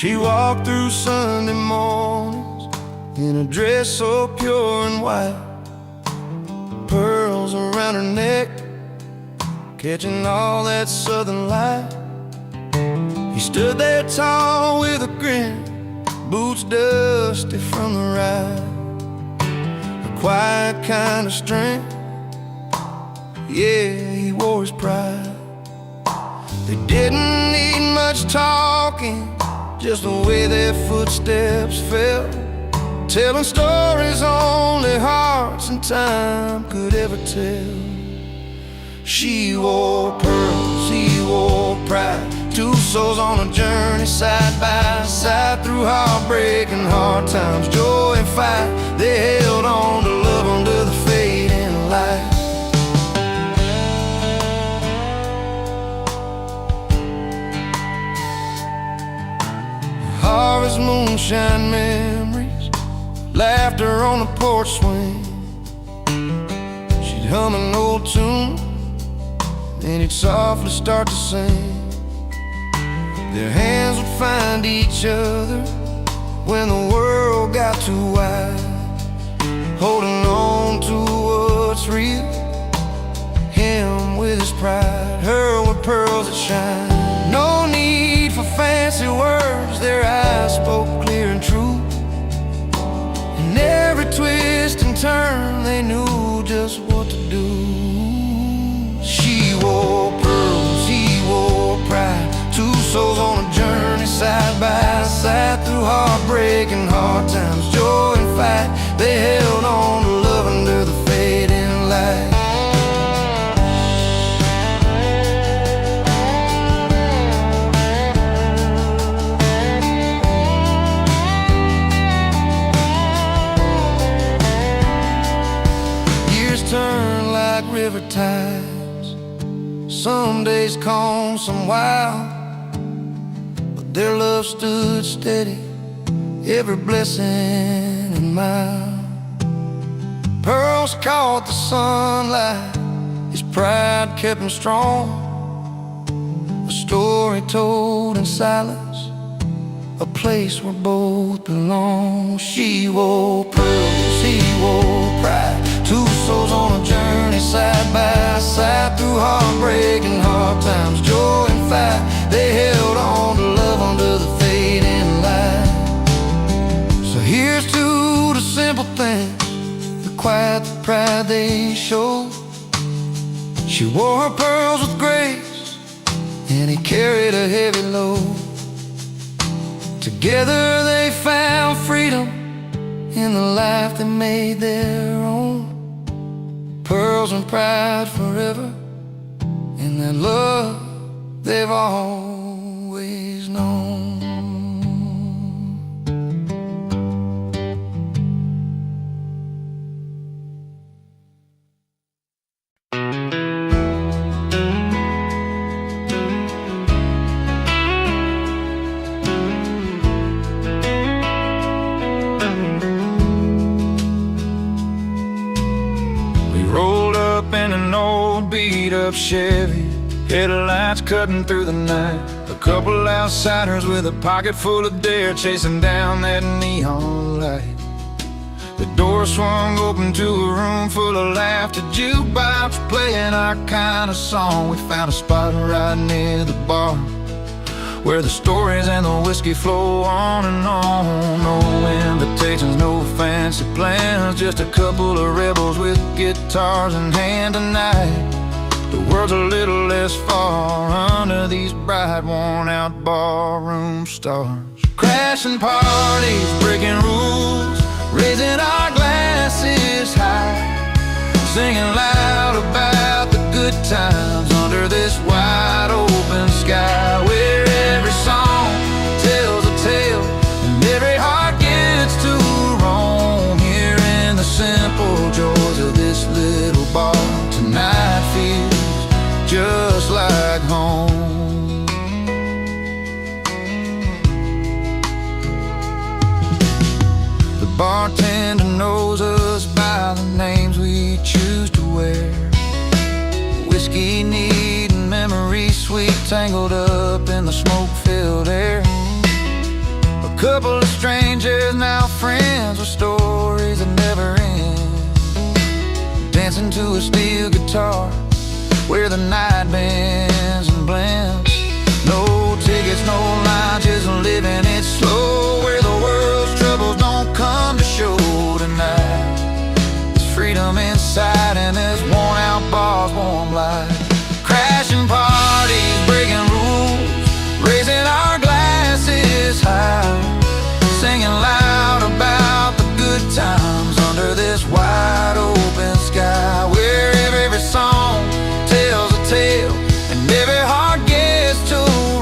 She walked through Sunday mornings in a dress so pure and white, pearls around her neck, catching all that southern light. He stood there tall with a grin, boots dusty from the ride, a quiet kind of strength, yeah, he wore his pride. They didn't need much talking, just the way their footsteps fell, telling stories only hearts and time could ever tell. She wore pearls, he wore pride, two souls on a journey side by side, through heartbreak and hard times, joy and fight. They held on to love under the fading light. Harvest moonshine memories, laughter on the porch swing. She'd hum an old tune, then he'd softly start to sing. Their hands would find each other when the world got too wide, holding on to what's real, him with his pride, her with pearls that shine. No need for fancy words, their eyes spoke clear and true. In every twist and turn, they knew just what to do. She wore pearls, he wore pride, two souls on a journey side by side, through heartbreak and hard times, joy and fight. They held on to love under the fading light. Turn like river tides, some days calm, some wild, but their love stood steady, every blessing and mile. Pearls caught the sunlight, his pride kept him strong, a story told in silence, a place where both belong. She wore pearls, he wore pride, two souls on a journey side by side, through heartbreak and hard times, joy and fight. They held on to love under the fading light. So here's to the simple things, the quiet, the pride they showed. She wore her pearls with grace, and he carried a heavy load. Together they found freedom in the life they made their own. Pearls and pride forever, and that love they've always known. In an old beat-up Chevy, headlights cutting through the night, a couple outsiders with a pocket full of dare, chasing down that neon light. The door swung open to a room full of laughter, jukebox playing our kind of song. We found a spot right near the bar, where the stories and the whiskey flow on and on. No invitations, no fancy plans, just a couple of rebels with guitars in hand tonight. The world's a little less far under these bright, worn-out barroom stars. Crashing parties, breaking rules, raising our glasses high, singing loud about the good times under this wide open sky, where every song tells a tale and every heart gets to roam. Here in the simple joys of this little bar, tonight feels just like home. The bartender knows us by the names we choose to wear, whiskey neat and memory sweet, tangled up in the smoke-filled air. Couple of strangers, now friends, with stories that never end. Dancing to a steel guitar where the night bends and blends. No tickets, no lines, just living it slow, where the world's troubles don't come to show tonight. There's freedom inside, and there's worn out bars, warm light. Crashing parties, breaking rules, raising our glasses high, singing loud about the good times under this wide open sky, where every song tells a tale and every heart gets to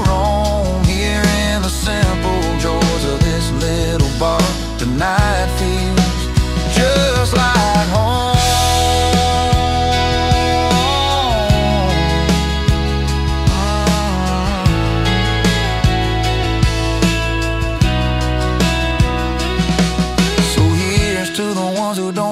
roam. Here in the simple joys of this little bar, the night feels just like home.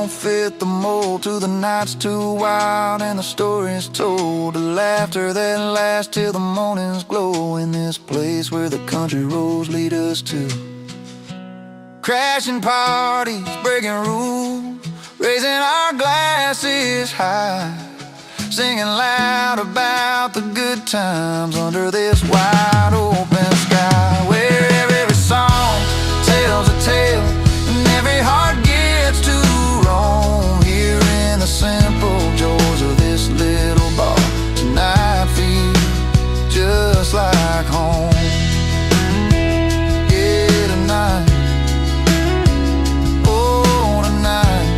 Fit the mold, to the nights too wild and the stories told, the laughter that lasts till the mornings glow, in this place where the country roads lead us to. Crashing parties, breaking rules, raising our glasses high, singing loud about the good times under this wide open sky, where every song tells a tale and every heart gets to roam. Here in the simple joys of this little bar, tonight feels just like home. Yeah, tonight, oh tonight,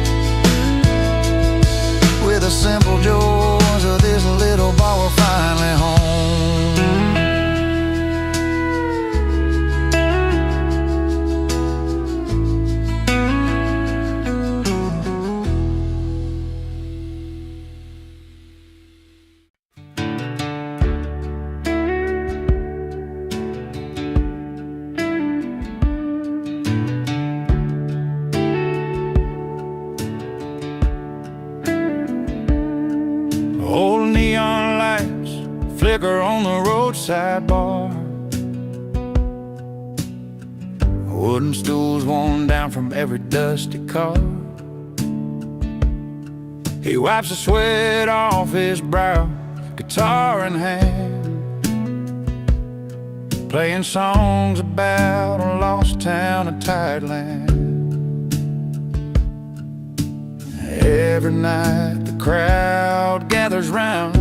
with the simple joys of this little bar, we're finally home. Old neon lights flicker on the roadside bar, wooden stools worn down from every dusty car. He wipes the sweat off his brow, guitar in hand, playing songs about a lost town, a tired land. Every night the crowd gathers round,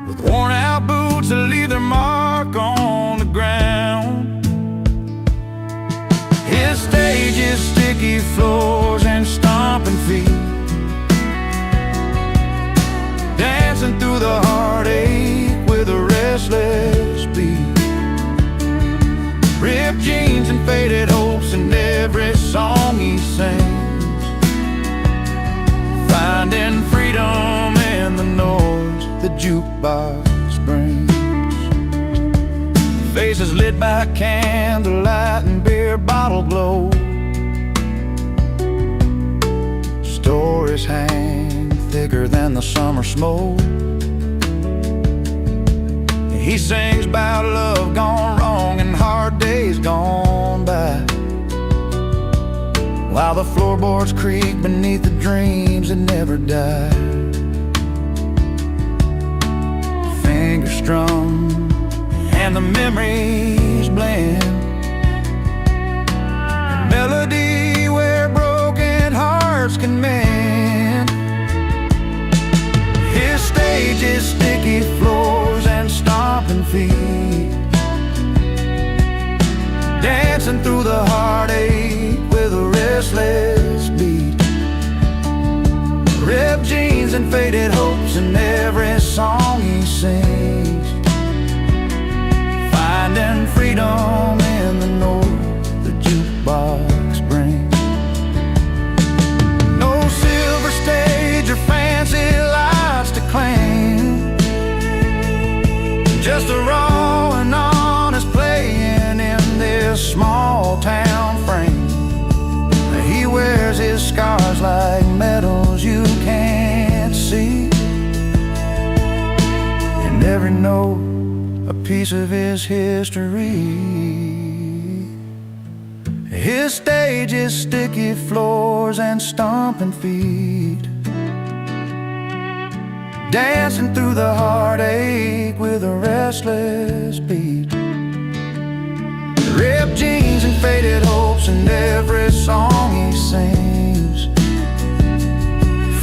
with worn out boots that leave their mark on the ground. His stage is sticky floors and stomping feet, dancing through the heartache with a restless beat. Ripped jeans and faded hopes in every song he sings, finding freedom in the noise the jukebox brings. Faces lit by candlelight and beer bottle glow, stories hang thicker than the summer smoke. He sings about love gone wrong and hard days gone by, while the floorboards creak beneath the dreams that never die. Fingers strum and the memories blend, a melody where broken hearts can mend. His stage is sticky floors and stomping feet, dancing through the heartache with a restless beat. Ripped jeans and faded hopes in every song he sings, finding freedom in the note the jukebox brings. No silver stage or fancy lights to claim, just a raw and honest playing in this small town frame. He wears his scars like medals you can't see, and every note a piece piece of his history. His stage is sticky floors and stomping feet, dancing through the heartache with a restless beat. Ripped jeans and faded hopes in every song he sings,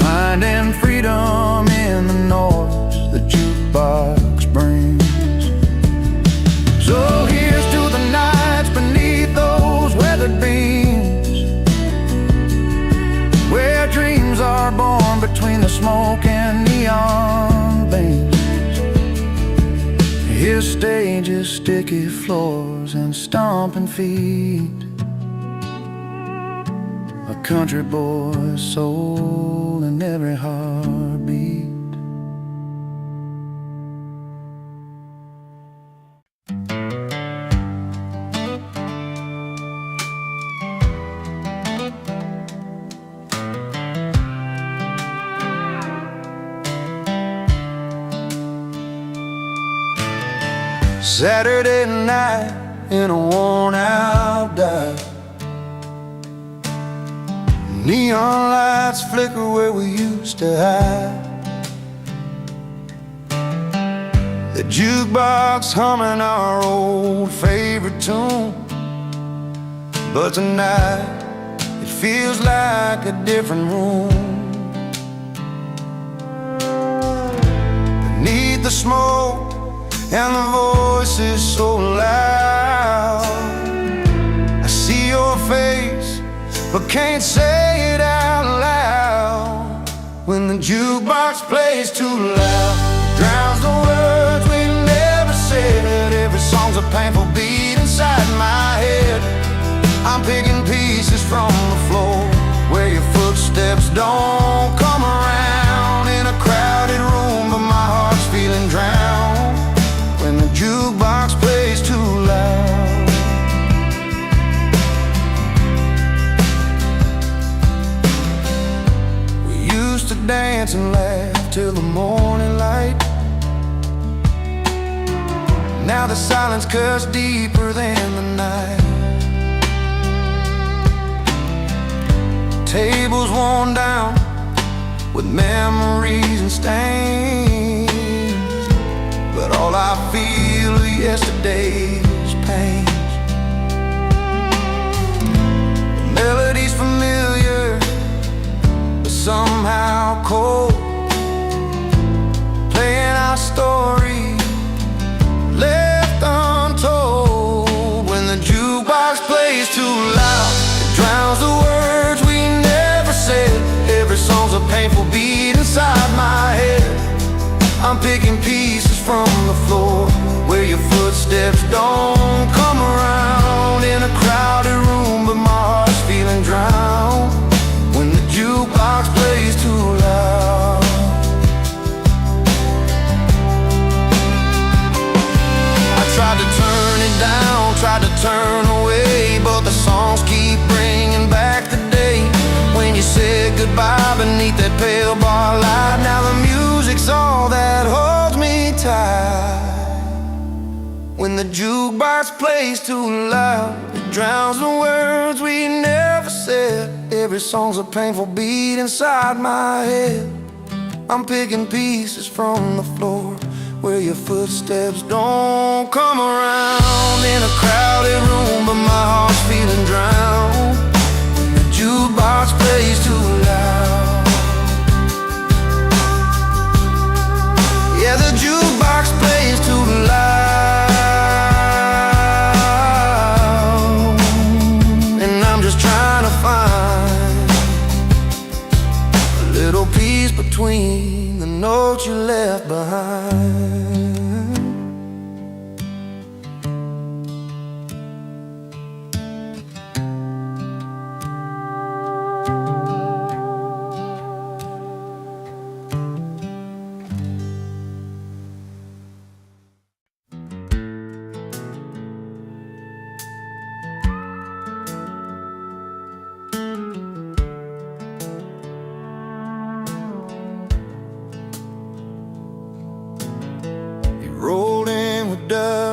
finding freedom in the noise the jukebox brings. So here's to the nights beneath those weathered beams, where dreams are born between the smoke and neon beams. His stage is sticky floors and stomping feet, a country boy's soul in every heartbeat. Saturday night in a worn-out dive, neon lights flicker where we used to hide, the jukebox humming our old favorite tune. But tonight it feels like a different room. Beneath the smoke and the voices so loud, I see your face but can't say it out loud. When the jukebox plays too loud, it drowns the words we never said. Every song's a painful beat inside my head. I'm picking pieces from the floor where your footsteps don't come around. In a crowded room but my heart's feeling drowned when the jukebox plays too loud. We used to dance and laugh till the morning light. Now the silence cuts deeper than the night. Tables worn down with memories and stains, but all I feel of yesterday's pains. The melody's familiar, but somehow cold, playing our story left untold. When the jukebox plays too loud, it drowns the words we never said. Every song's a painful beat inside my head. I'm picking pieces from the floor where your footsteps don't come around. In a crowded room but my heart's feeling drowned when the jukebox plays too loud. I tried to turn it down, tried to turn away, but the songs keep bringing back the day when you said goodbye beneath that pale bar light. Now the music's all that holds me tight. When the jukebox plays too loud, it drowns the words we never said. Every song's a painful beat inside my head. I'm picking pieces from the floor where your footsteps don't come around. In a crowded room but my heart's feeling drowned when the jukebox plays too loud. Yeah, the jukebox plays too loud, and I'm just trying to find a little piece between the notes you left behind.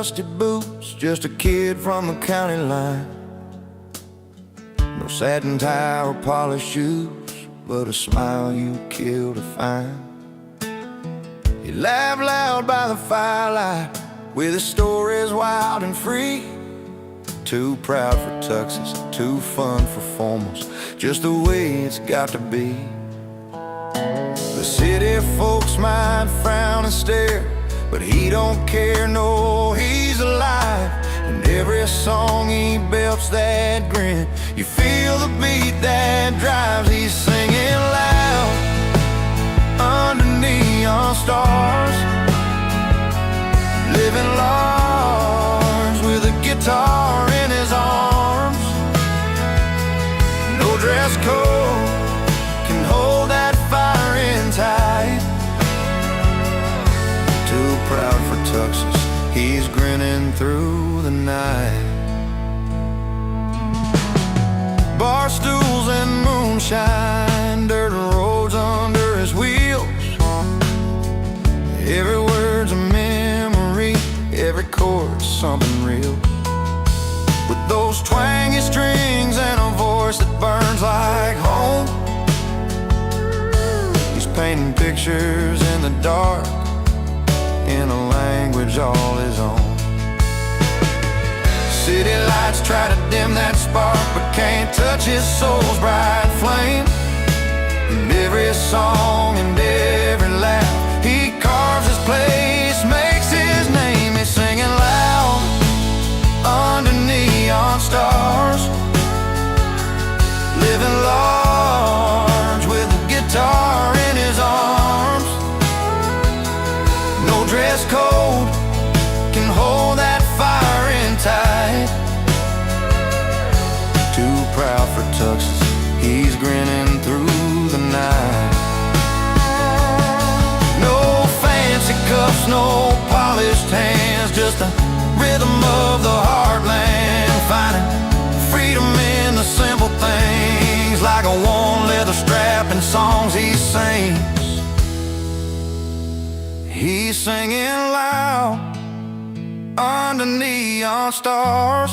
dusty boots, just a kid from the county line. No satin tie or polished shoes, but a smile you kill to find. He laughed loud by the firelight, with his stories wild and free. Too proud for tuxes, too fun for formals, just the way it's got to be. The city folks might frown and stare, but he don't care, no, he's alive. And every song he belts that grin, you feel the beat that drives. He's singing loud under neon stars, living large with a guitar in his arms. No dress code can hold that fire in tight. Too proud for tuxes, he's grinning through the night. Bar stools and moonshine, dirt roads under his wheels. Every word's a memory, every chord's something real. With those twangy strings and a voice that burns like home, he's painting pictures in the dark, in a language all his own. City lights try to dim that spark, but can't touch his soul's bright flame. And every song and every laugh, he carves his place, makes his name. He's singing loud under neon stars, living large with a guitar in his arms. No dress code can hold that fire in tight. Too proud for tuxes, he's grinning through the night. No fancy cuffs, no polished hands, just the rhythm of the heartland, finding freedom in the simple things, like a worn leather strap in songs he sings. He's singing loud under neon stars,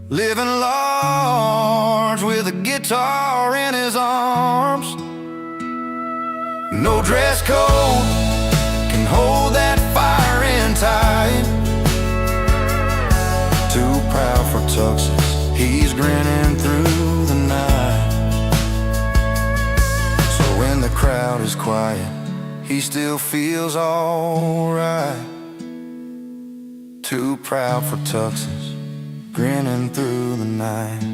living large with a guitar in his arms. No dress code can hold that fire in tight. Too proud for tuxes, he's grinning through the night. So when the crowd is quiet, he still feels alright. Too proud for tuxes, grinning through the night.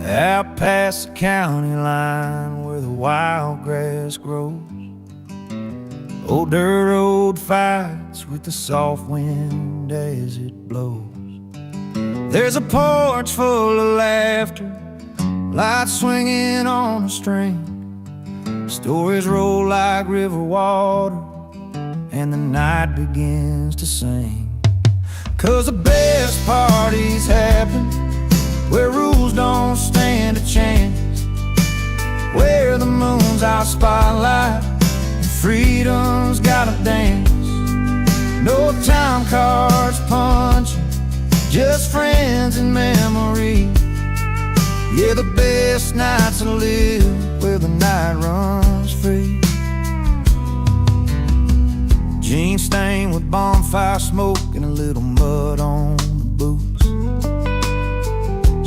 Out past the county line where the wild grass grows, old dirt road fights with the soft wind as it blows. There's a porch full of laughter, lights swinging on a string. Stories roll like river water, and the night begins to sing. 'Cause the best parties happen where rules don't stand a chance, where the moon's our spotlight and freedom's gotta dance. No time cards punching, just friends and memory. Yeah, the best nights to live where the night runs free. Jeans stained with bonfire smoke and a little mud on the boots.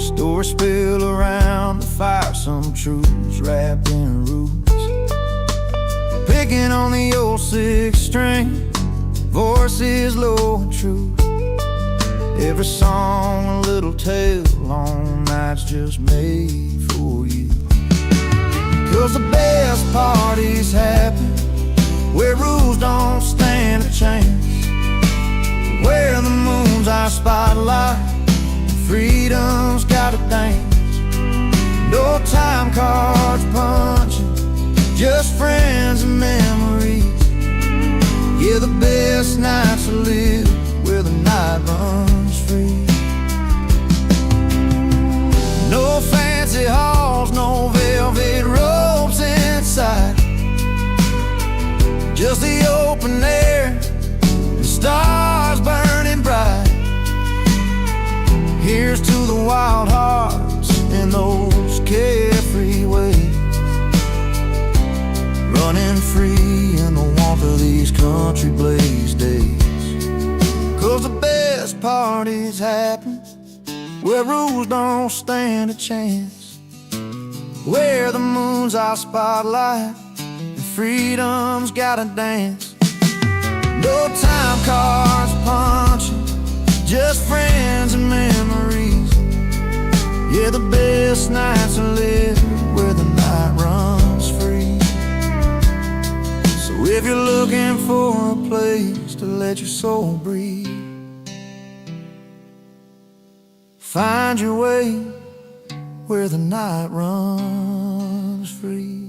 Stories spill around the fire, some truths wrapped in roots. Picking on the old sixth string, voices low and true. Every song a little tale, long nights just made for you. 'Cause the best parties happen where rules don't stand a chance, where the moon's our spotlight, freedom's gotta dance. No time cards punching, just friends and memories. Yeah, the best nights to live where the night runs free. No fancy halls, no velvet robes inside, just the open air and stars burning bright. Here's to the wild hearts in those carefree ways, running free in the warmth of these country blaze days. 'Cause the best parties happen where rules don't stand a chance, where the moon's our spotlight and freedom's gotta dance. No time cards punching, just friends and memories. Yeah, the best nights to live where the night runs free. So if you're looking for a place to let your soul breathe, find your way where the night runs free.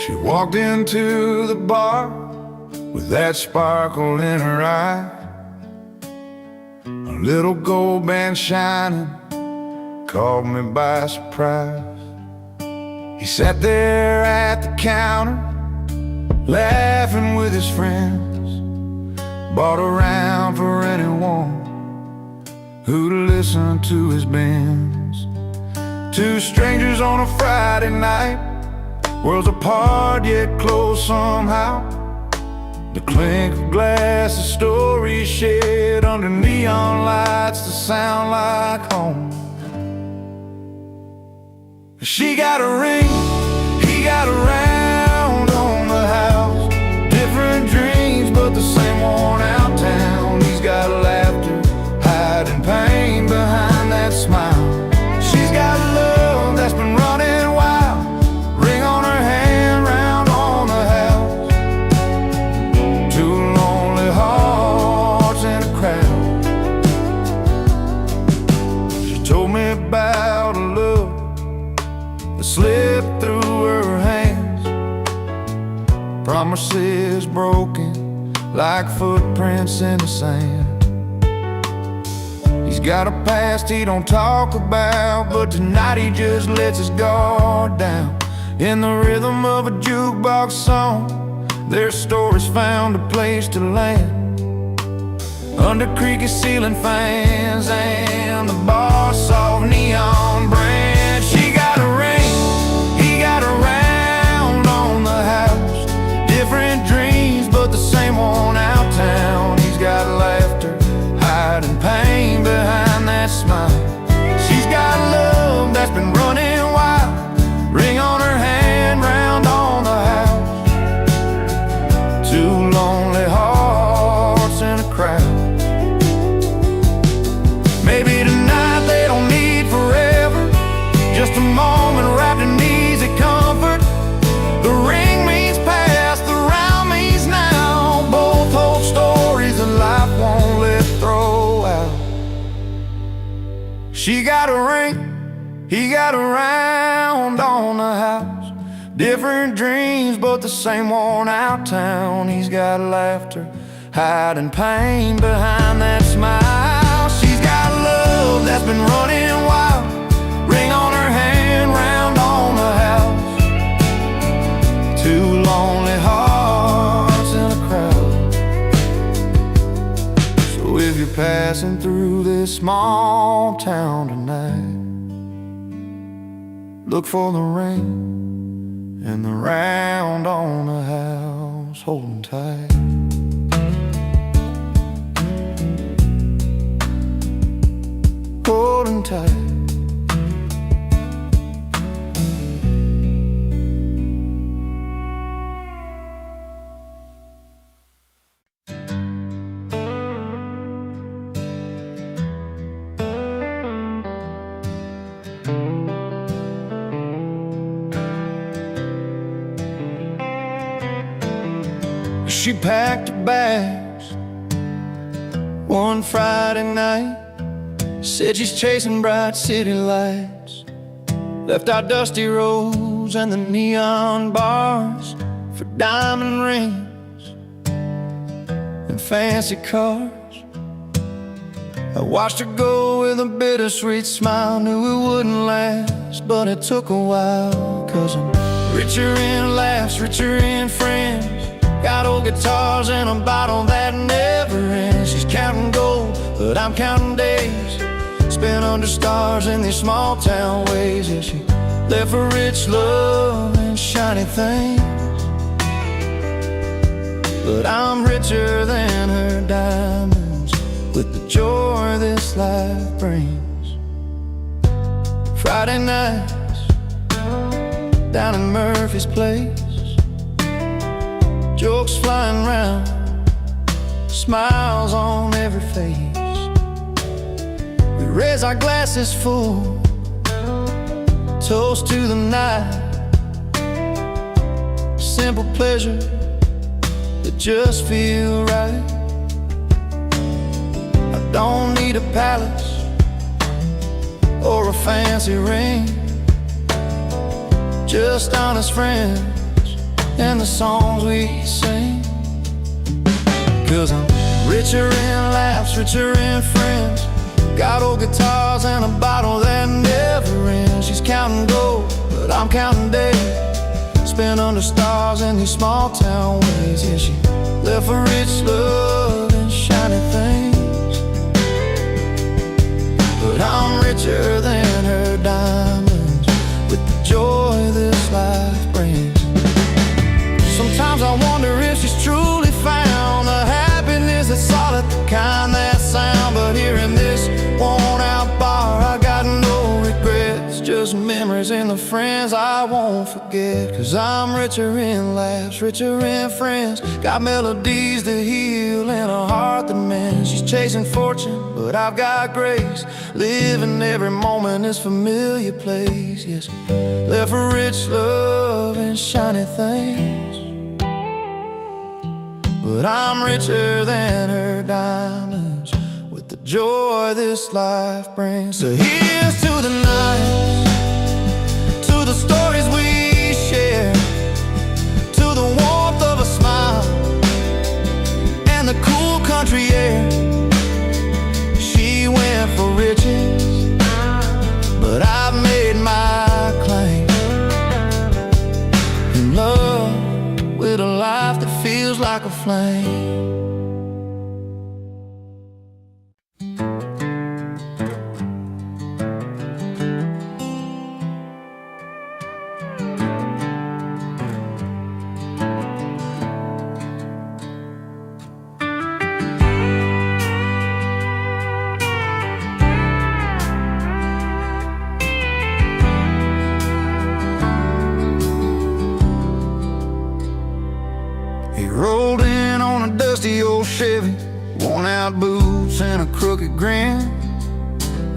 She walked into the bar with that sparkle in her eye, a little gold band shining caught me by surprise. He sat there at the counter laughing with his friends, bought a round for anyone who'd listen to his bends. Two strangers on a Friday night, worlds apart yet close somehow. The clink of glass, the stories shared under neon lights that sound like home. She got a ring, he got a round on the house. Different dreams but the same worn out town. He's got laughter, hiding pain behind that smile. She's got love that's been running wild, ring on her hand, round on the house. Two lonely hearts in a crowd. She told me about a love that slipped through her hands, promises broken like footprints in the sand. He's got a past he don't talk about, but tonight he just lets his guard down. In the rhythm of a jukebox song, their stories found a place to land, under creaky ceiling fans and the bar soft neon brand. She got a ring, he got a round on the house. Different dreams but the same worn out town. He's got laughter, hiding pain behind that smile. She's got love that's been running wild, ring on her hand, round on the house. Two lonely hearts in a crowd. Maybe tonight they don't need forever, just a moment wrapped in easy comfort. The ring means past, the round means now. Both hold stories that life won't let throw out. She got a ring, he got a round on the house. Different dreams but the same worn out town. He's got laughter, hiding pain behind that smile. She's got love that's been running wild, ring on her hand, round on the house. Two lonely hearts in a crowd. small town tonight. Look for the ring and the round on the house holding tight. Holding tight. She packed her bags one Friday night. Said she's chasing bright city lights. Left our dusty roads and the neon bars for diamond rings and fancy cars. I watched her go with a bittersweet smile. Knew it wouldn't last, but it took a while. 'Cause I'm richer in laughs, richer in friends. Got old guitars and a bottle that never ends. She's counting gold, but I'm counting days spent under stars in these small town ways. Yeah, she left for rich love and shiny things, but I'm richer than her diamonds with the joy this life brings. Friday nights down in Murphy's place, jokes flying round, smiles on every face. We raise our glasses full, toast to the night. Simple pleasure that just feel right. I don't need a palace or a fancy ring, just honest friends and the songs we sing. 'Cause I'm richer in laughs, richer in friends. Got old guitars and a bottle that never ends. She's counting gold, but I'm counting days spent under stars in these small town ways. Yeah, she left for rich love and shiny things, but I'm richer than her diamonds with the joy this life brings. Sometimes I wonder if she's truly found the happiness that's solid, the kind that sound. But here in this worn-out bar, I got no regrets, just memories and the friends I won't forget. 'Cause I'm richer in laughs, richer in friends. Got melodies that heal and a heart that mends. She's chasing fortune, but I've got grace, living every moment this familiar place. Yes, left for rich love and shiny things, but I'm richer than her diamonds with the joy this life brings. So here's to the nights, to the stories we share, to the warmth of a smile and the cool country air. She went for riches, but I've made my claim in love with a life that feels like a flame. He rolled in on a dusty old Chevy, worn out boots and a crooked grin.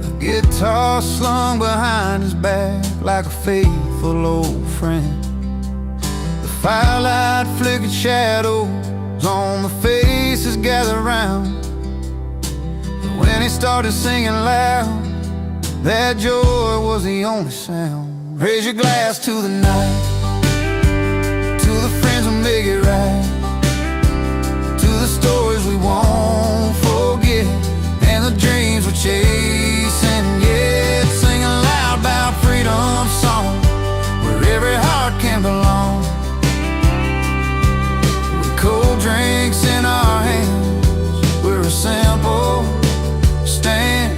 A guitar slung behind his back like a faithful old friend. The firelight flickered shadows on the faces gathered round. But when he started singing loud, that joy was the only sound. Raise your glass to the night, to the friends who make it right, to the stories we won't forget, and the dreams we're chasing yet. Singing loud about freedom song, where every heart can belong. With cold drinks in our hands, we're a simple stand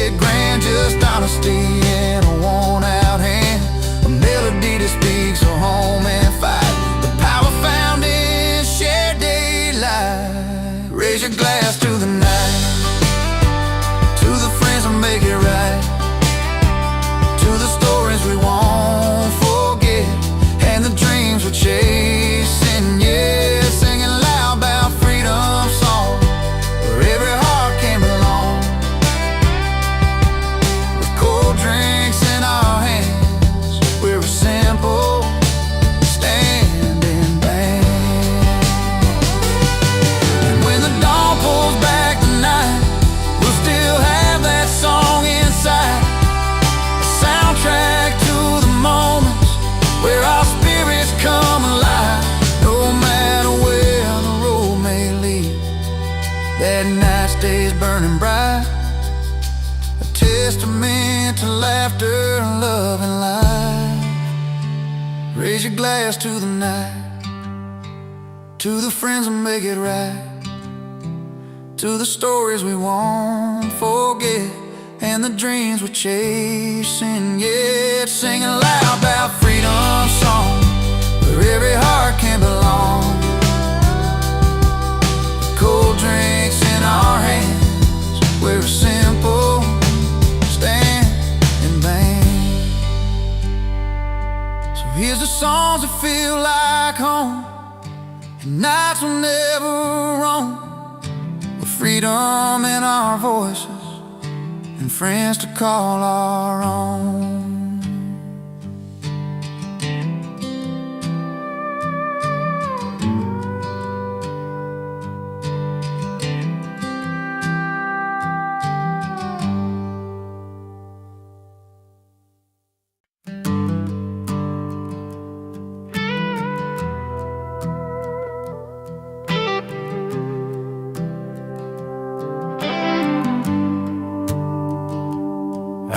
get grand, just honesty in a worn-out hand. A melody that speaks of home and fight, the power found in shared daylight. Raise your glass to the night, to the friends that make it right, to the stories we won't forget, and the dreams we're chasing, yeah. Singing loud about freedom song, where every heart can belong. With cold drinks in our hands, we're a simple standing band. And when the dawn pulls back the night, we'll still have that song inside, a soundtrack to the moments where our spirits come alive. No matter where the road may lead, that night stays burning bright, a testament to laughter, love, and life. Raise your glass to the night, to the friends that make it right, to the stories we won't forget, and the dreams we're chasing, yeah. Singing loud about freedom song, where every heart can belong. Cold drinks in our hands, we're a simple standing band. So here's the songs that feel like home, and nights will never roam, with freedom in our voices and friends to call our own.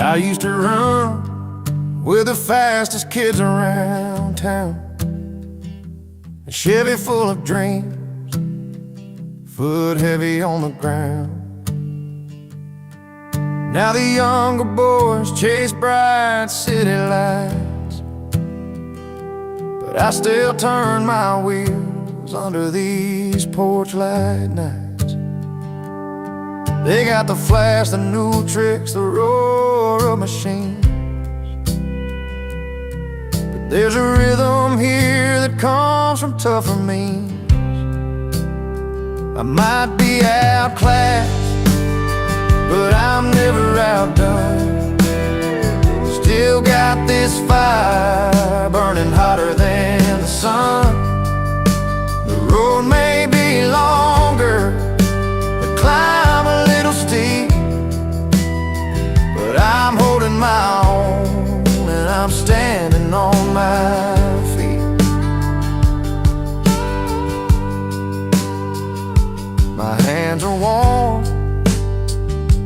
I used to run with the fastest kids around town, a Chevy full of dreams, foot heavy on the ground. Now the younger boys chase bright city lights, but I still turn my wheels under these porch light nights. They got the flash, the new tricks, the roar of machines, but there's a rhythm here that comes from tougher means. I might be outclassed, but I'm never outdone. Still got this fire burning hotter than the sun. The road may be longer, the climb a little steep, but I'm holding my own and I'm standing on my feet. My hands are warm,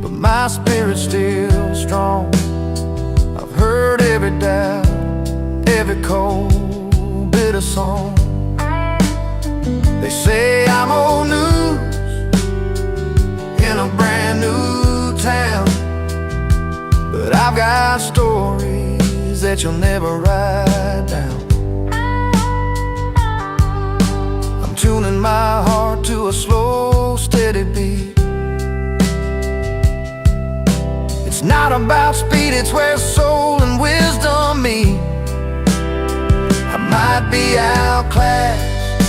but my spirit's still strong. I've heard every doubt, every cold bit of song. They say I'm old news in a brand new town, but I've got stories that you'll never write down. I'm tuning my heart to a slow, steady beat. It's not about speed, it's where soul and wisdom meet. I might be outclassed,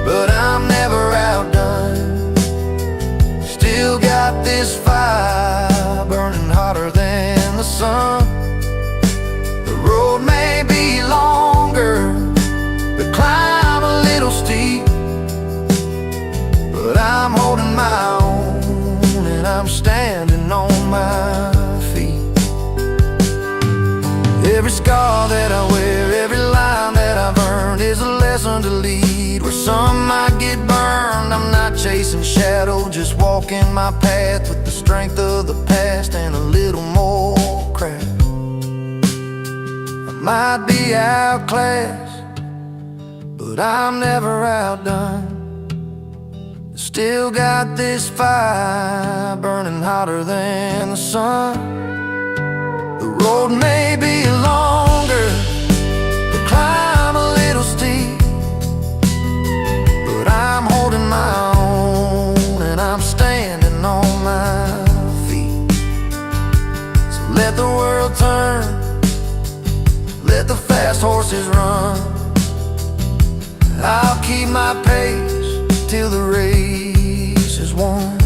but I'm never outdone. Still got this fire burning hotter than the sun. The road may be longer, the climb a little steep, but I'm holding my own and I'm standing on my feet. Every scar that I wear, every line that I've earned is a lesson to lead. Where some might get burned, I'm not chasing shadow, just walking my path with the strength of the past and a little more craft. I might be outclassed, but I'm never outdone. There's Still got this fire burning hotter than the sun. The road may be longer, the climb a little steep, but I'm holding my own and I'm standing on my feet. So let the world turn, let the fast horses run. I'll keep my pace till the race is won.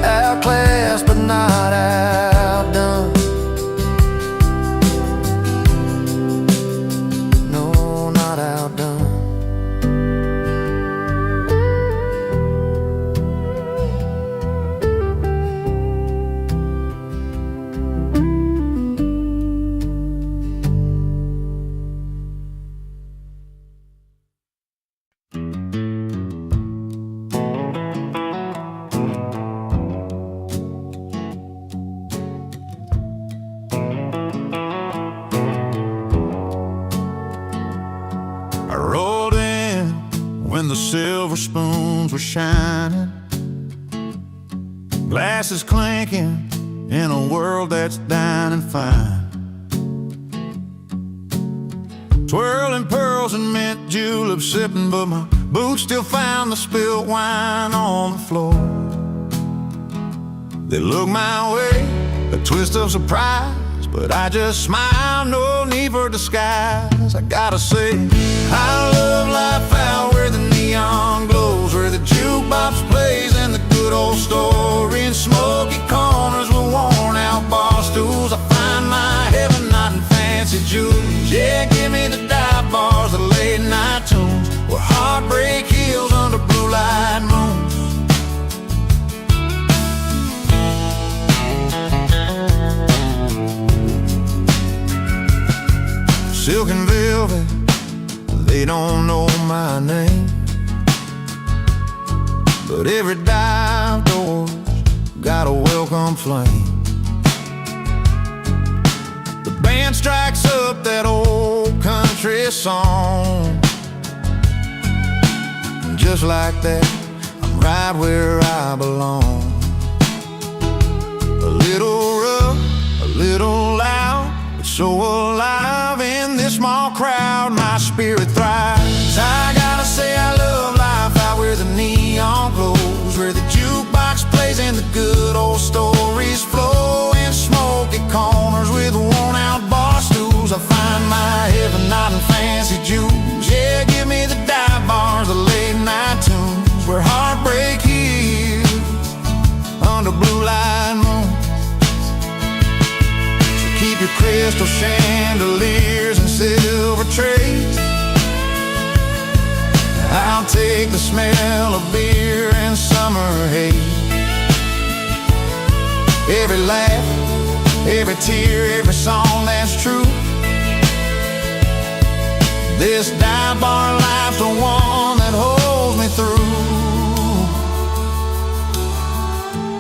Outclassed but not outdone. No, not outdone. When the silver spoons were shining, glasses clinking in a world that's dining fine. Swirling pearls and mint juleps sipping, but my boots still found the spilled wine on the floor. They look my way, a twist of surprise, but I just smile, no need for disguise. I gotta say, I love life out where the neon glows, where the jukebox plays and the good old story, in smoky corners with worn out bar stools. I find my heaven not in fancy jewels. Yeah, give me the dive bars, the late night tunes, where heartbreak heals under blue light moons. Silk and velvet, they don't know my name, but every dive door's got a welcome flame. The band strikes up that old country song, and just like that, I'm right where I belong. A little rough, a little loud, but so alive in this small crowd, my spirit thrives. I gotta say I love life out where the neon glows, where the jukebox plays and the good old stories flow, in smoky corners with worn out bar stools. I find my heaven not in fancy jewels. Yeah, give me the dive bars, the late night tunes, where heartbreak heals under blue light moon. Keep your crystal chandeliers and silver trays. I'll take the smell of beer and summer haze. Every laugh, every tear, every song that's true. This dive bar life's the one that holds me through.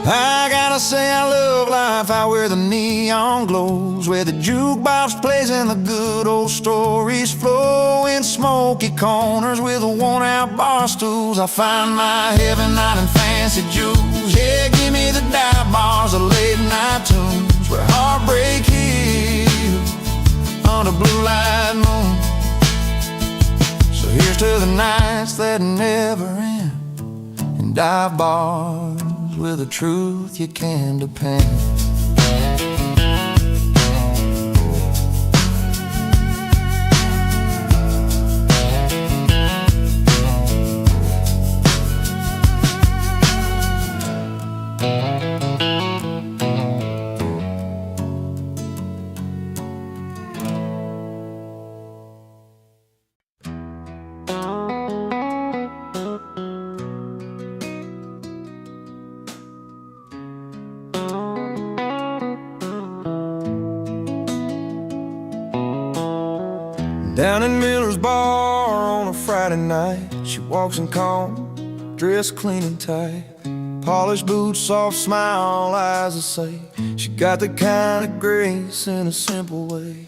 I gotta say I love life out where the neon glows, where the jukebox plays and the good old stories flow, in smoky corners with the worn-out bar stools. I find my heaven not in fancy jewels. Yeah, give me the dive bars, the late night tunes, where heartbreak heals under blue light moon. So here's to the nights that never end, and dive bars with a truth you can depend. Down in Miller's bar on a Friday night, she walks in calm, dressed clean and tight, polished boots, soft smile, eyes that say she got the kind of grace in a simple way.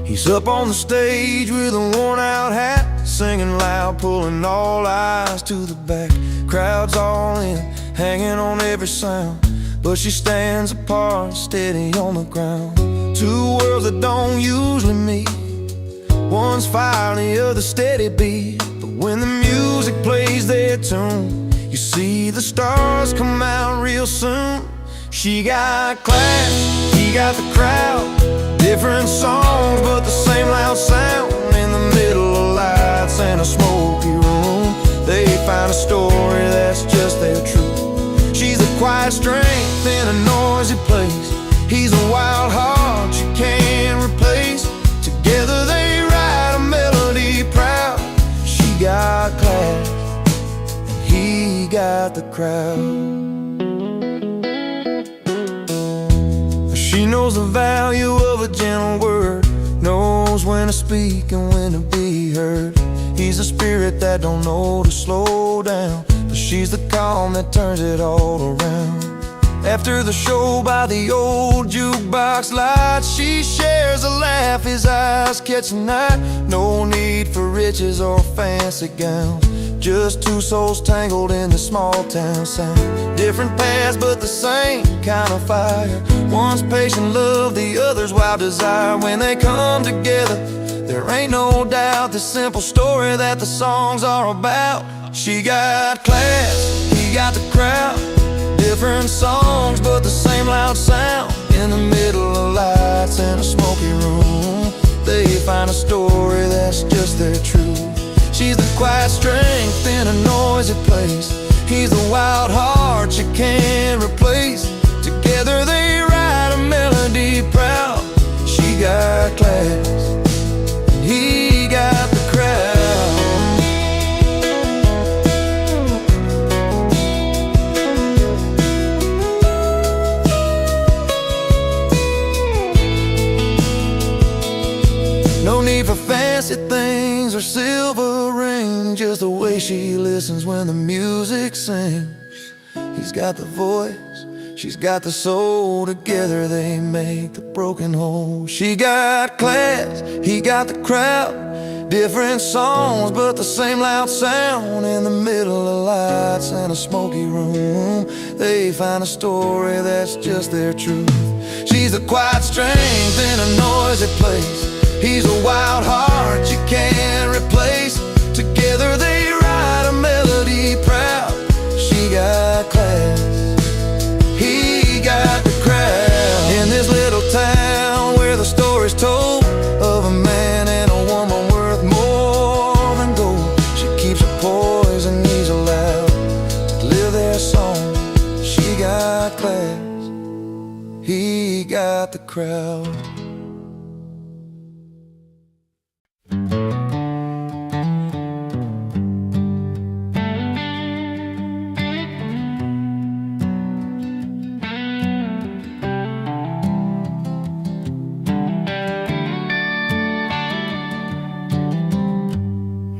He's up on the stage with a worn-out hat, singing loud, pulling all eyes to the back. Crowd's all in, hanging on every sound, but she stands apart, steady on the ground. Two worlds that don't usually meet, one's fire, the other steady beat. But when the music plays their tune, you see the stars come out real soon. She got class, he got the crowd, different songs but the same loud sound. In the middle of lights and a smoky room, they find a story that's just their truth. She's a quiet strength in a noisy place, he's a wild heart you can't replace. Together they write a melody proud. She got class, and he got the crowd. She knows the value of a gentle word, knows when to speak and when to be heard. He's a spirit that don't know to slow down, but she's the calm that turns it all around. After the show by the old jukebox light, she shares a laugh, his eyes catch the night. No need for riches or fancy gowns, just two souls tangled in the small town sound. Different paths but the same kind of fire, one's patient love, the other's wild desire. When they come together, there ain't no doubt the simple story that the songs are about. She got class, he got the crowd, different songs but the same loud sound. In the middle of lights in a smoky room, they find a story that's just their truth. She's the quiet strength in a noisy place, he's the wild heart you can't replace. Together they write a melody proud. She got class, and he got the crowd. No need for fancy things or silver rings, just the way she listens when the music sings. He's got the voice, she's got the soul, together they make the broken whole. She got class, he got the crowd, different songs but the same loud sound. In the middle of lights and a smoky room, they find a story that's just their truth. She's a quiet strength in a noisy place, he's a wild heart you can't replace. Together they write a melody proud. She got class, he got the crowd. In this little town where the story's told of a man and a woman worth more than gold, she keeps her poise and he's allowed to live their song. She got class, he got the crowd.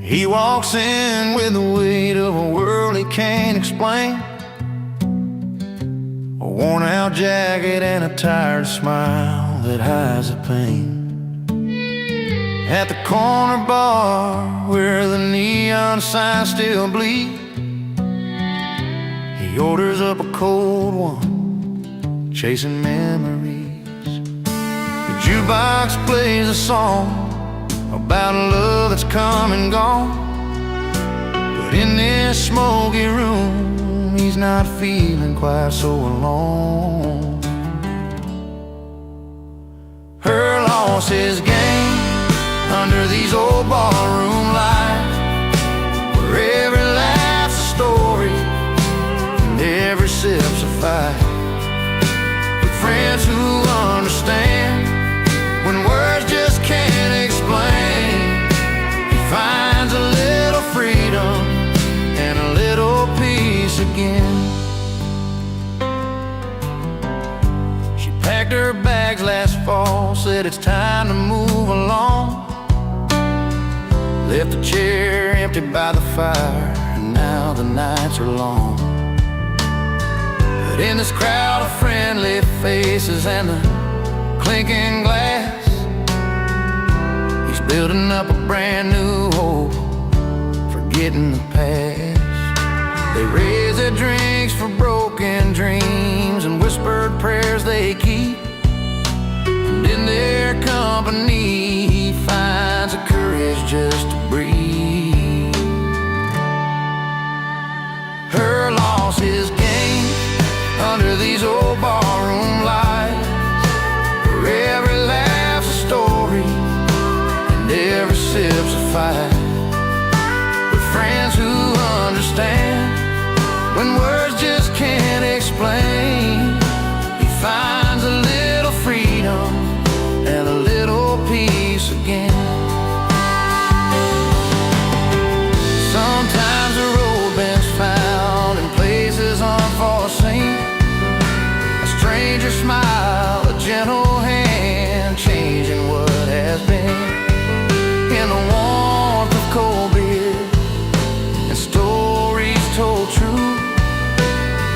He walks in with the weight of a world he can't explain, a worn-out jacket and a tired smile that hides the pain. At the corner bar where the neon signs still bleed, he orders up a cold one, chasing memories. The jukebox plays a song about a love that's come and gone, but in this smoky room, he's not feeling quite so alone. Her loss is gain under these old ballroom lights, where every laugh's a story and every sip's a fight. With friends who understand when words just can't explain, he finds a little freedom and a little peace again. She packed her bags last fall, said it's time to move along. Left the chair empty by the fire, and now the nights are long. But in this crowd of friendly faces and the clinking glass, building up a brand new hope, forgetting the past. They raise their drinks for broken dreams and whispered prayers they keep. And in their company he finds the courage just to breathe. Her loss is gain under these old barroom lights, where every laugh's a story and every sip's a fight. With friends who understand when words just can't explain, he finds a little freedom and a little peace again. Sometimes the road bends found in places unforeseen. A stranger smile, a gentle hand, changing what has been. In the warmth of cold beer and stories told true,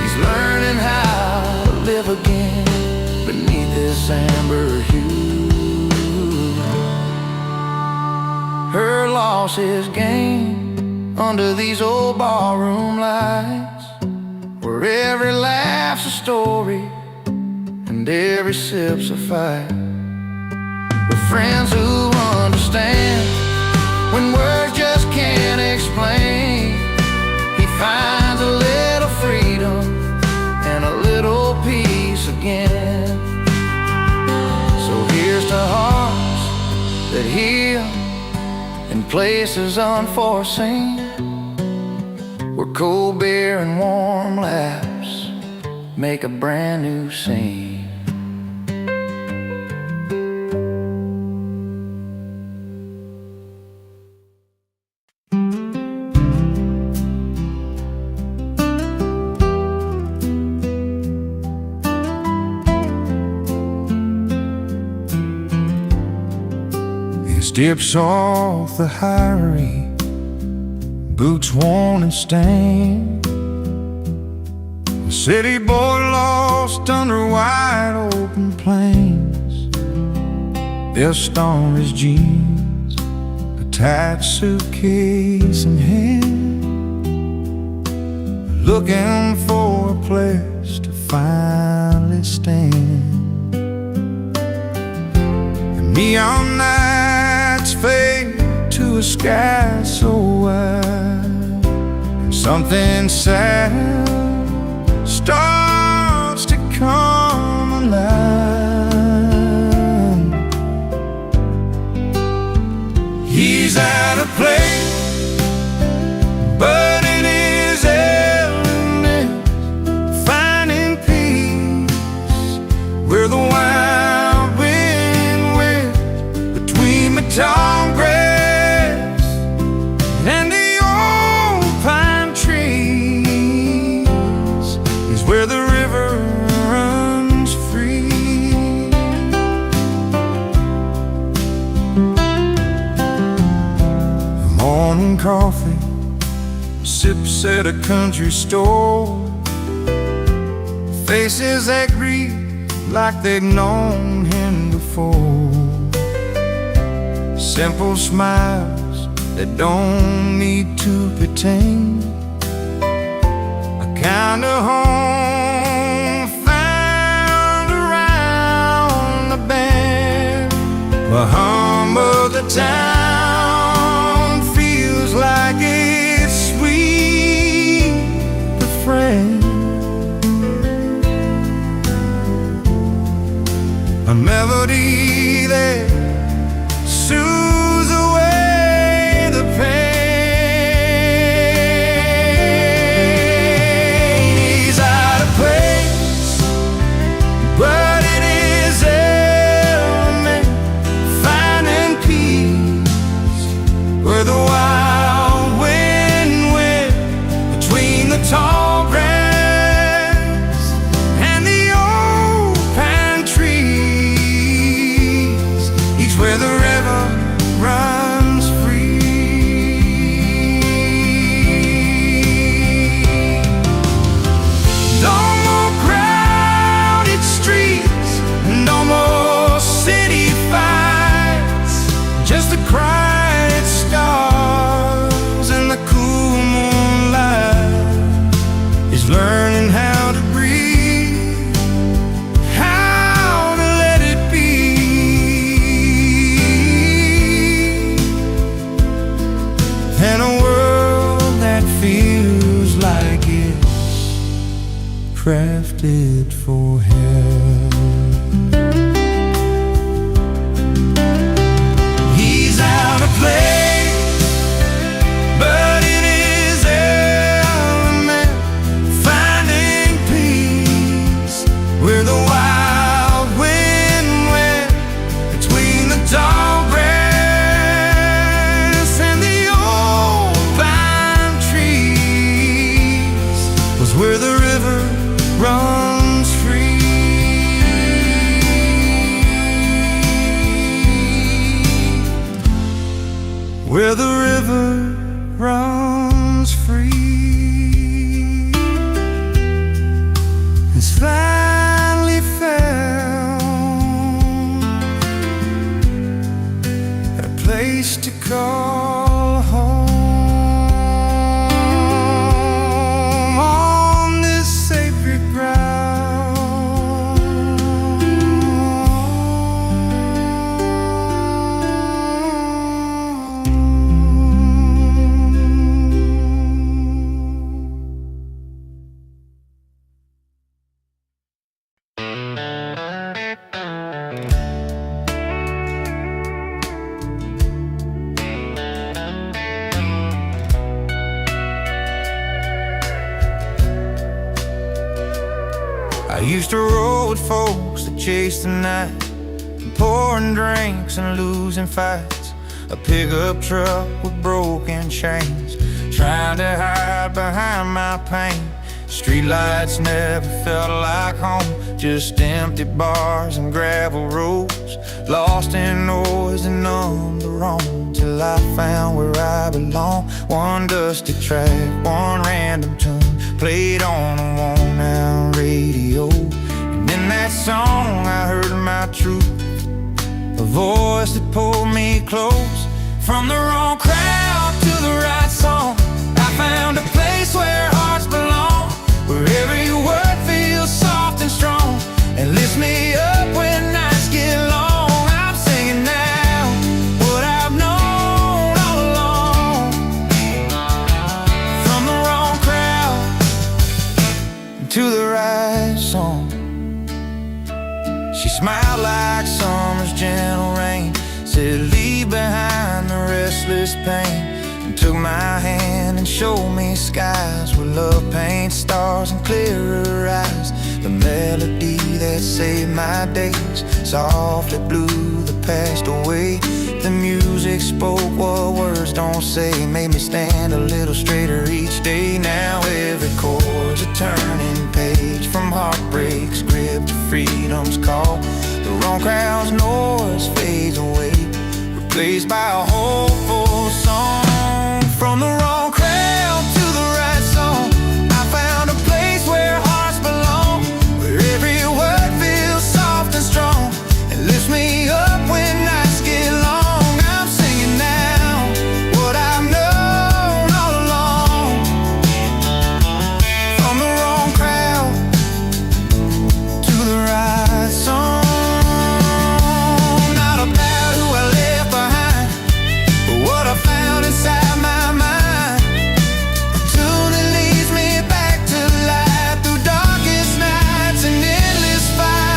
he's learning how to live again beneath this amber hue. Her loss is gain under these old barroom lights, where every laugh's a story and every sip's a fight. With friends who understand when words just can't explain, he finds a little freedom and a little peace again. So here's to hearts that heal in places unforeseen, where cold beer and warm laughs make a brand new scene. Dips off the highway, boots worn and stained. A city boy lost under wide open plains. Dust on his jeans, a tight suitcase in hand, looking for a place to finally stand. The neon nights fade to a sky so wide, and something sad starts to come alive. He's out of place, but in his element, finding peace where the wild wind whips between the tall grass and the old pine trees is where the river runs free. Morning coffee, sips at a country store, faces that greet like they've known him before. Simple smiles that don't need to pretend, a kind of home found around the bend. The hum of the town feels like it's sweet befriend, a melody that soothes away the pain. He's out of place, but in his element, finding peace where the wild wind whips between the tall grass and the old pine trees. He where the river runs free. It's finally found a place to call home on this sacred I used to roll with folks that chased the night, pouring drinks and losing fights. A pickup truck with broken chains, trying to hide behind my pain. Streetlights never felt like home, just empty bars and gravel roads, lost in noise and numb to roam, till I found where I belong. One dusty track, one random tune, played on a worn-out radio. And in that song I heard my truth, a voice that pulled me close. From the wrong crowd to the right song, I found a place where hearts belong, where every word feels soft and strong, and lifts me up when nights get long. I'm singing now what I've known all along. From the wrong crowd to the right song. She smiled like summer's gentle rain, said leave behind the restless pain, and took my hand and showed me skies where love paints stars and clearer eyes. The melody that saved my days softly blew the past away. The music spoke what words don't say, made me stand a little straighter each day. Now every chord's a turning page, from heartbreak's grip to freedom's call. The wrong crowd's noise fades away, replaced by a hopeful song. From the wrong crowd to the right song, I found a place where hearts belong, where every word feels soft and strong, and lifts me up when nights get long. I'm singing now what I've known all along. From the wrong crowd to the right song. Not about who I left behind, but what I found inside my mind. A tune that leads me back to life through darkest nights and endless fights.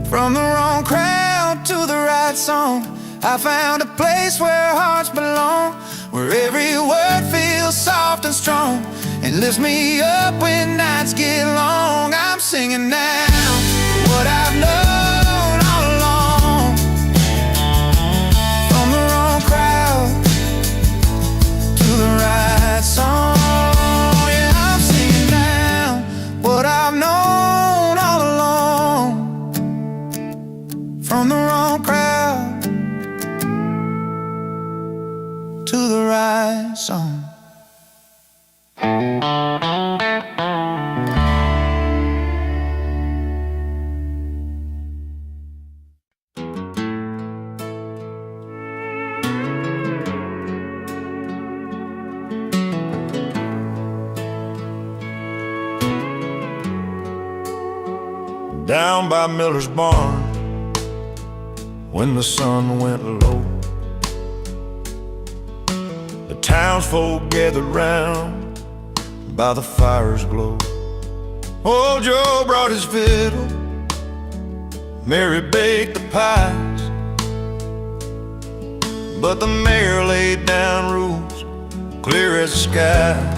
From the wrong crowd to the right song, I found a place where hearts belong, where every word feels soft and strong, and lifts me up when nights get long. I'm singing now what I've known all along. From the wrong crowd to the right song. Yeah, I'm singing now what I've known all along. From the wrong crowd to the right song. Down by Miller's barn, when the sun went low, the townsfolk gathered round by the fire's glow. Old Joe brought his fiddle, Mary baked the pies, but the mayor laid down rules clear as the sky.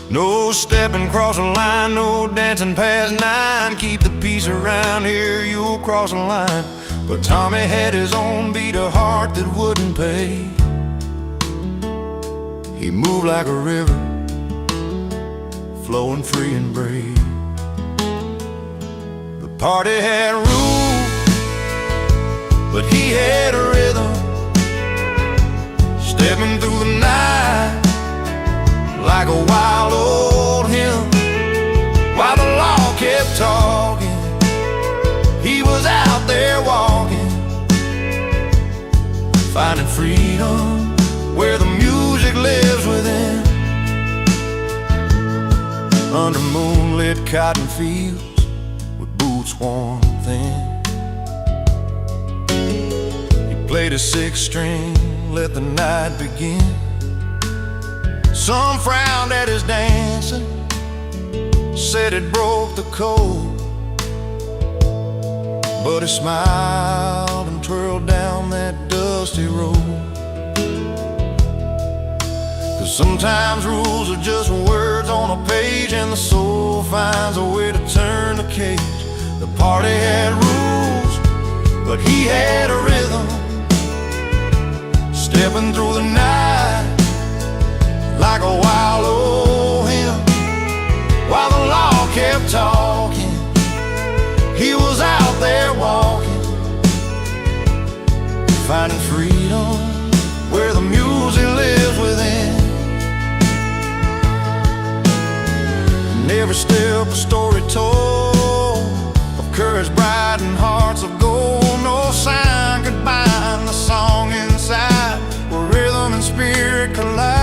No stepping across the line, no dancing past 9. Keep the peace around here, you'll cross the line. But Tommy had his own beat, a heart that wouldn't pay. He moved like a river, flowing free and brave. The party had rules, but he had a rhythm, stepping through the night like a wild old hymn. While the law kept talking, he was out there walking, finding freedom where the music lives within. Under moonlit cotton fields with boots worn thin, he played a six string, let the night begin. Some frowned at his dancing, said it broke the code, but he smiled and twirled down that dusty road. 'Cause sometimes rules are just words on a page, and the soul finds a way to turn the cage. The party had rules, but he had a rhythm, stepping through the night like a wild old hymn. While the law kept talking, he was out there walking, finding freedom where the music lives within. And every step a story told of courage bright and hearts of gold. No sign could bind the song inside where rhythm and spirit collide.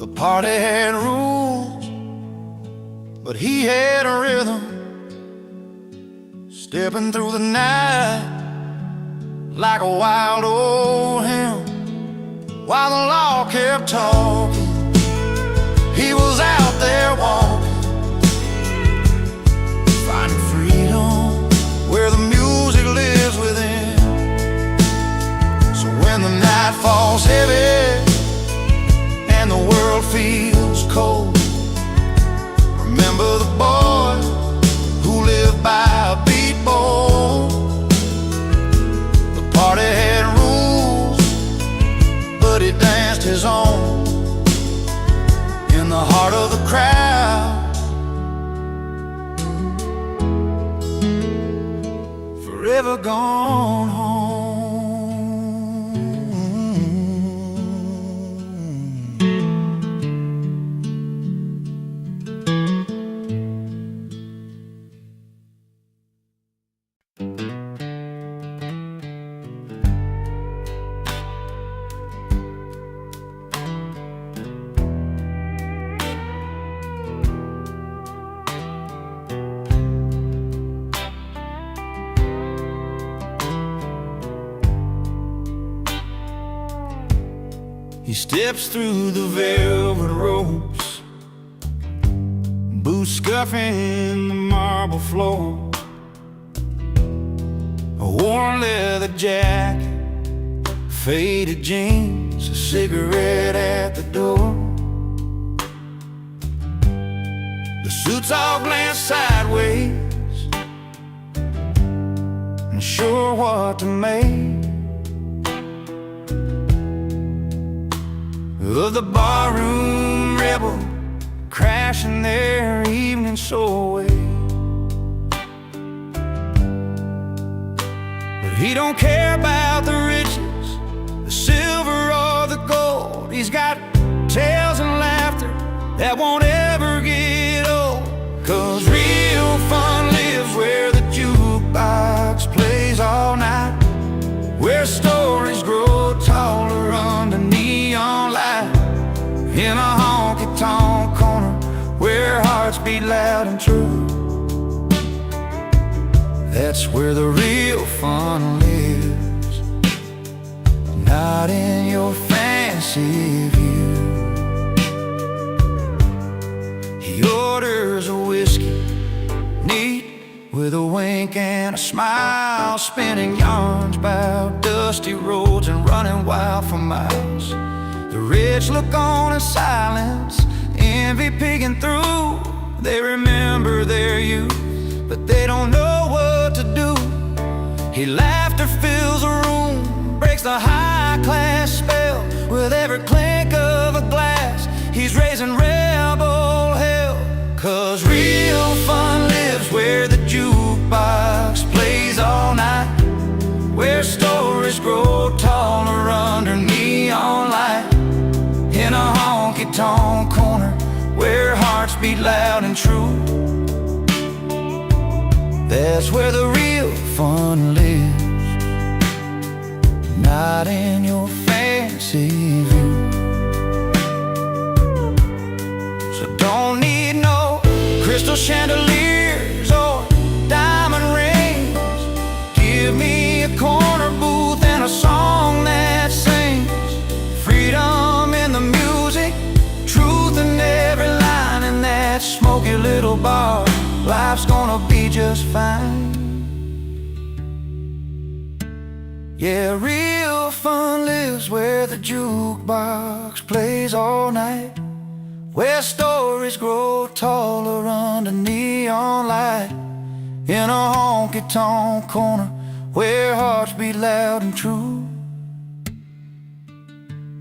The party had rules, but he had a rhythm, stepping through the night like a wild old hymn. While the law kept talking, he was out there walking, finding freedom where the music lives within. So when the night falls heavy and the world feels cold, remember the boy who lived by a beat bowl. The party had rules, but he danced his own in the heart of the crowd. Forever gone home. He steps through the velvet ropes, boots scuffing the marble floor, a worn leather jacket, faded jeans, a cigarette at the door. The suits all glance sideways, unsure what to make of the barroom rebel crashing their evening soul away. But he don't care about the riches, the silver or the gold. He's got tales and laughter that won't ever get old. 'Cause real fun lives where the jukebox plays all night, where stories grow taller under neon light, in a honky-tonk corner where hearts beat loud and true. That's where the real fun lives, not in your fancy view. He orders a whiskey, neat with a wink and a smile, spinning yarns about dusty roads and running wild for miles. The rich look on in silence, envy peeking through. They remember their youth, but they don't know what to do. He laughter fills a room, breaks the high-class spell with every clink of a glass. He's raising rebel hell, 'cause real fun lives where the jukebox honky-tonk corner where hearts beat loud and true. That's where the real fun lives, not in your fancy view. So don't need no crystal chandeliers or diamond rings. Give me a corner booth and a song that sings freedom in the music, truth in every line. In that smoky little bar, life's gonna be just fine. Yeah, real fun lives where the jukebox plays all night, where stories grow taller under neon light, in a honky-tonk corner where hearts beat loud and true.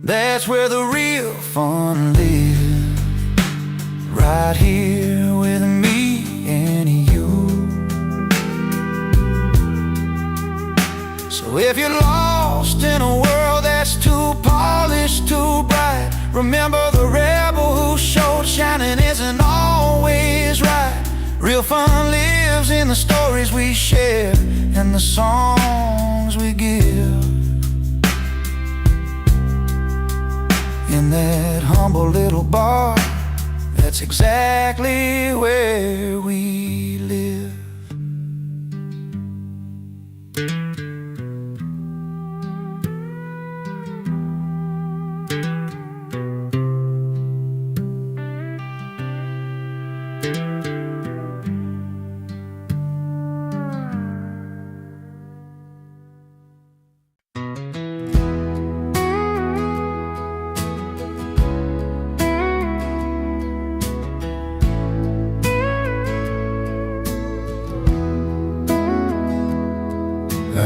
That's where the real fun lives, right here with me and you. So if you're lost in a world that's too polished, too bright, remember the rebel who showed shining isn't always right. Real fun lives in the stories we share and the songs we give. In that humble little bar, that's exactly where we live.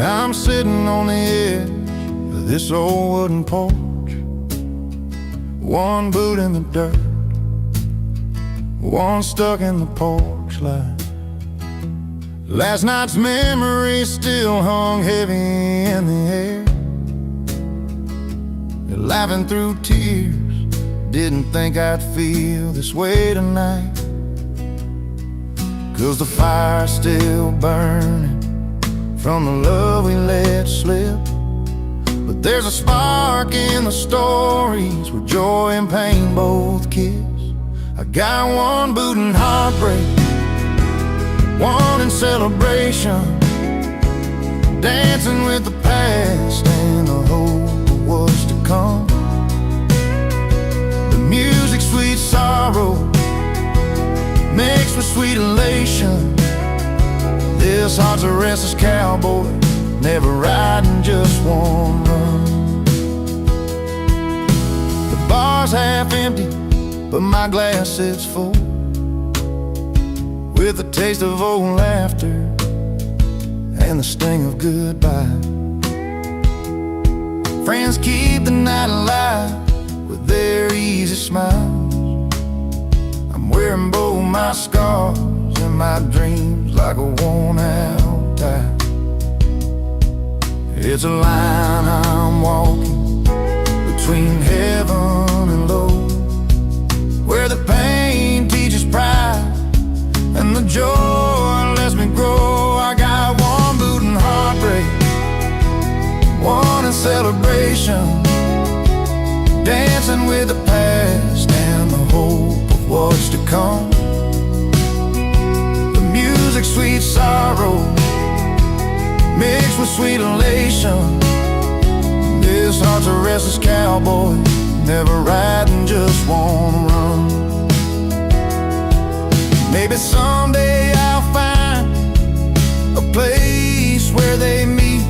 I'm sitting on the edge of this old wooden porch, one boot in the dirt, one stuck in the porch light. Last night's memory still hung heavy in the air. Laughing through tears, didn't think I'd feel this way tonight, 'cause the fire's still burning from the love we let slip. But there's a spark in the stories where joy and pain both kiss. I got one boot in heartbreak, one in celebration, dancing with the past and the hope of what's to come. The music, sweet sorrow, mixed with sweet elation. This heart's a restless cowboy, never riding just one run. The bar's half empty, but my glass is full, with a taste of old laughter and the sting of goodbye. Friends keep the night alive with their easy smiles. I'm wearing both my scars and my dreams like a worn-out tie. It's a line I'm walking between heaven and low, where the pain teaches pride and the joy lets me grow. I got one boot in heartbreak, one in celebration, dancing with the past and the hope of what's to come. The music, sweet sorrow, mixed with sweet elation. This heart's a restless cowboy, never riding, just wanna run. Maybe someday I'll find a place where they meet,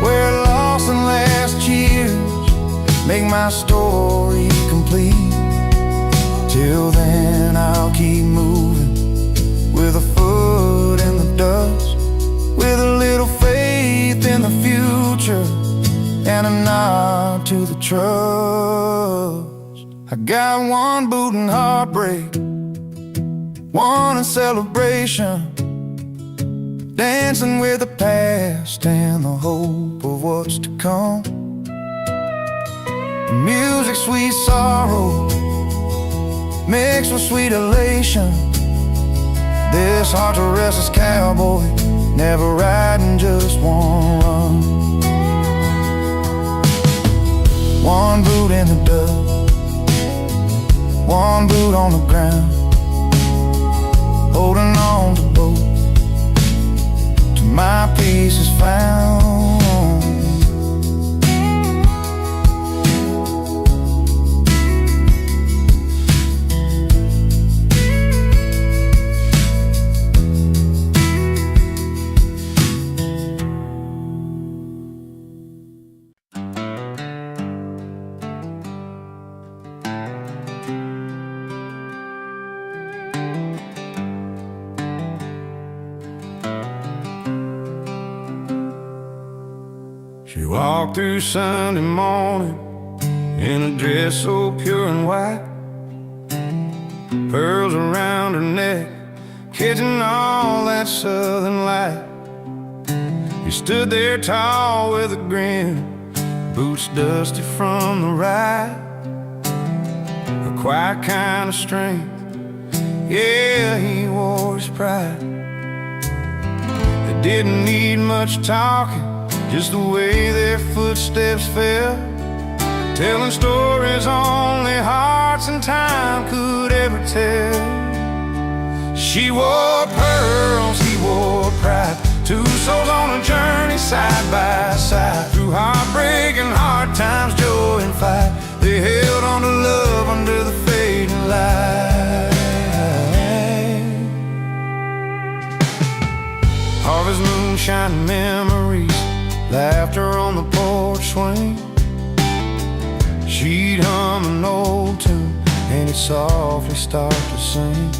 where lost and last years make my story complete. Till then I'll keep moving, with a foot in the dust, with a little faith in the future and a nod to the trust. I got one boot in heartbreak, one in celebration, dancing with the past and the hope of what's to come. The music, sweet sorrow, mixed with sweet elation. This heart's a restless cowboy, never riding just one run. One boot in the dust, one boot on the ground, holding on to both till my peace is found. She walked through Sunday morning in a dress so pure and white, pearls around her neck, catching all that southern light. He stood there tall with a grin, boots dusty from the ride, a quiet kind of strength, yeah, he wore his pride. They didn't need much talking, just the way their footsteps fell, telling stories only hearts and time could ever tell. She wore pearls, he wore pride, two souls on a journey side by side. Through heartbreak and hard times, joy and fight, they held on to love under the fading light. Harvest moonshine memories, laughter on the porch swing. She'd hum an old tune and he'd softly start to sing.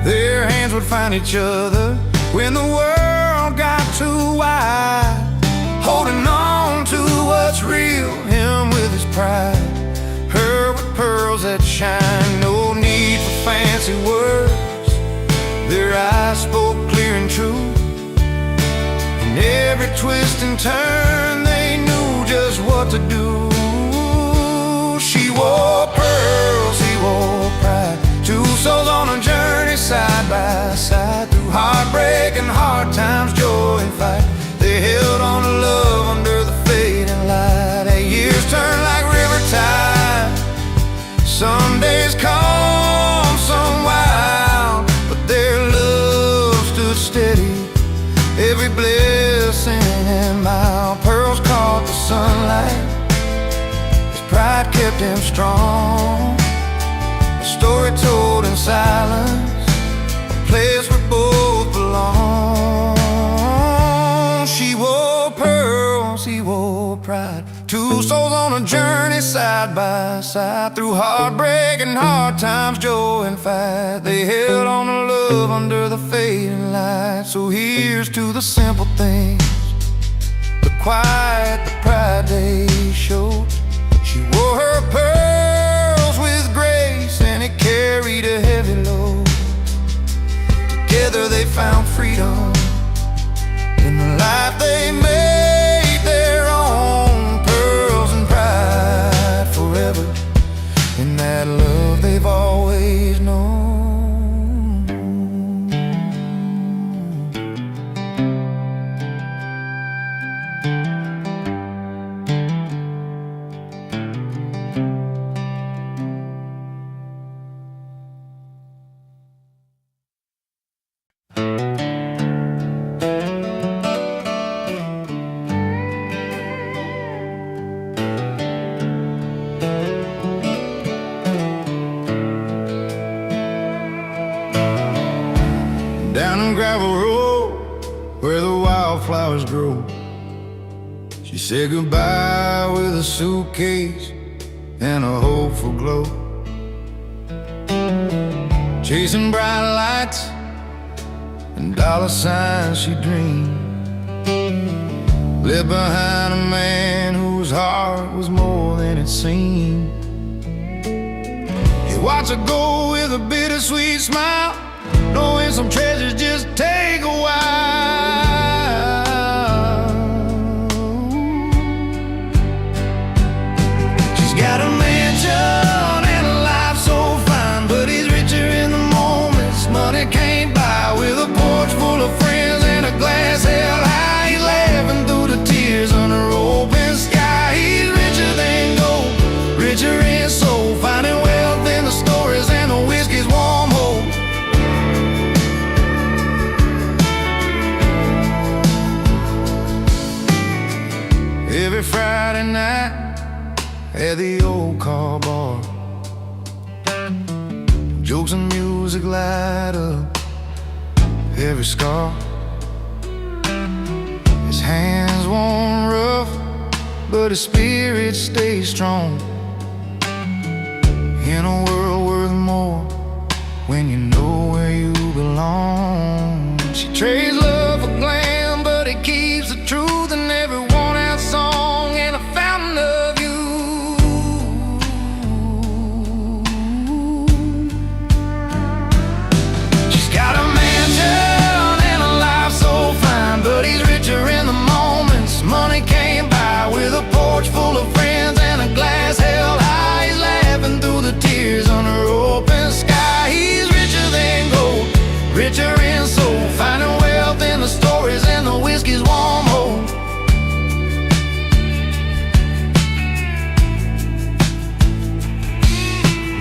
Their hands would find each other when the world got too wide, holding on to what's real, him with his pride, her with pearls that shine. No need for fancy words, their eyes spoke clear and true. Every twist and turn, they knew just what to do. She wore pearls, he wore pride, two souls on a journey side by side. Through heartbreak and hard times, joy and fight, they held on to love under the fading light. Hey, years turn like river tide, some days calm, some wild, but their love stood steady, every blessing and mile. Pearls caught the sunlight, his pride kept him strong. A story told in silence, a place where both belong. She wore pearls, he wore pride, two souls on a journey side by side. Through heartbreak and hard times, joy and fight, they held on to love under the fading light. So here's to the simple things, the quiet, the pride they showed. She wore her pearls with grace and it carried a heavy load. Together they found freedom in the life they made their own. Pearls and pride forever in that love they've always known. Down a gravel road where the wildflowers grow, she said goodbye with a suitcase and a hopeful glow. Chasing bright lights and dollar signs she dreamed, left behind a man whose heart was more than it seemed. He watched her go with a bittersweet smile, knowing some treasures just take a while. jokes and music light up every scar. His hands won't rough, but his spirit stays strong. In a world worth more when you know where you belong. She trades love for glam, but it keeps the truth in every worn-out song and a fountain of you. She's got a mansion and a life so fine, but he's richer in the moments money came by, with a porch full of friends and a glass held high. He's laughing through the tears under open sky. He's richer than gold, richer in soul, finding wealth in the stories and the whiskey's warm hold.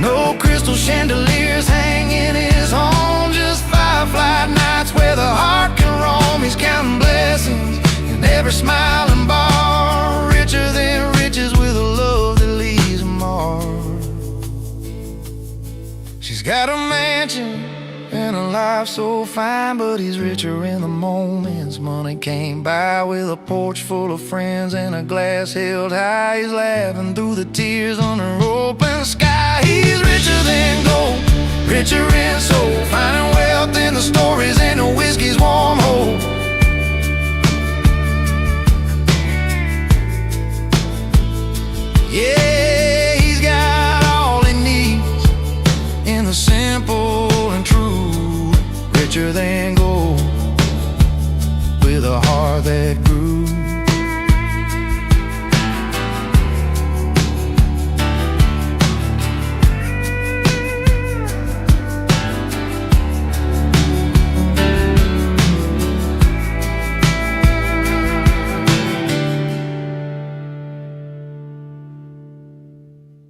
No crystal chandeliers hang in his home, just firefly nights where the heart can roam. He's counting blessings in every smiling bar, richer than riches with a love that leaves a mark. She's got a mansion and a life so fine, but he's richer in the moments money came by, with a porch full of friends and a glass held high. He's laughing through the tears under open sky. He's richer than gold, richer in soul, finding wealth in the stories and the whiskey's warm hold. Yeah, he's got all he needs in the simple and true, richer than gold, with a heart that grew.